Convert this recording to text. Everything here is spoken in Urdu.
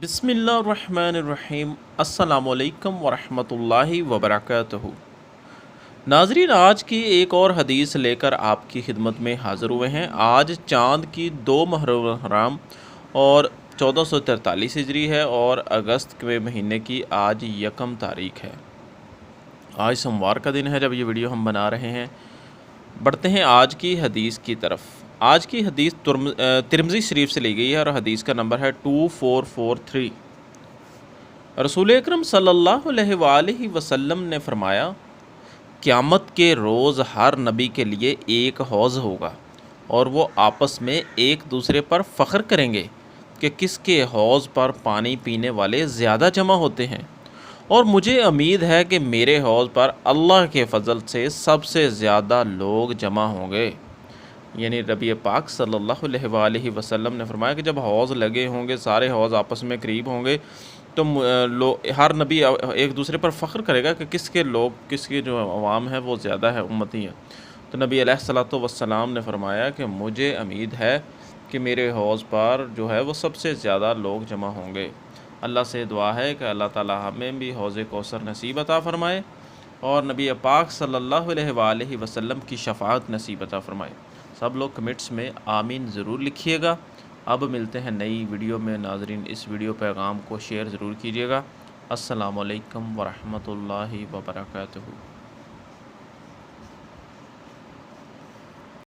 بسم اللہ الرحمن الرحیم۔ السلام علیکم ورحمۃ اللہ وبرکاتہ۔ ناظرین، آج کی ایک اور حدیث لے کر آپ کی خدمت میں حاضر ہوئے ہیں۔ آج چاند کی 2 محرم الحرام اور 1443 ہجری ہے اور اگست کے مہینے کی آج 1 تاریخ ہے۔ آج سوموار کا دن ہے جب یہ ویڈیو ہم بنا رہے ہیں۔ بڑھتے ہیں آج کی حدیث کی طرف۔ آج کی حدیث ترمذی شریف سے لی گئی ہے اور حدیث کا نمبر ہے 2443۔ رسول اکرم صلی اللہ علیہ وآلہ وسلم نے فرمایا، قیامت کے روز ہر نبی کے لیے ایک حوض ہوگا اور وہ آپس میں ایک دوسرے پر فخر کریں گے کہ کس کے حوض پر پانی پینے والے زیادہ جمع ہوتے ہیں، اور مجھے امید ہے کہ میرے حوض پر اللہ کے فضل سے سب سے زیادہ لوگ جمع ہوں گے۔ یعنی نبی پاک صلی اللہ علیہ وآلہ وسلم نے فرمایا کہ جب حوض لگے ہوں گے، سارے حوض آپس میں قریب ہوں گے، تو ہر نبی ایک دوسرے پر فخر کرے گا کہ کس کے جو عوام ہے وہ زیادہ ہے، امتی ہے۔ تو نبی علیہ الصلوۃ والسلام نے فرمایا کہ مجھے امید ہے کہ میرے حوض پر جو ہے وہ سب سے زیادہ لوگ جمع ہوں گے۔ اللہ سے دعا ہے کہ اللہ تعالی ہمیں بھی حوض کوثر نصیب عطا فرمائے اور نبی پاک صلی اللہ علیہ وآلہ وسلم کی شفاعت نصیب عطا فرمائے۔ سب لوگ کمنٹس میں آمین ضرور لکھیے گا۔ اب ملتے ہیں نئی ویڈیو میں۔ ناظرین، اس ویڈیو پیغام کو شیئر ضرور کیجیے گا۔ السلام علیکم ورحمۃ اللہ وبرکاتہ۔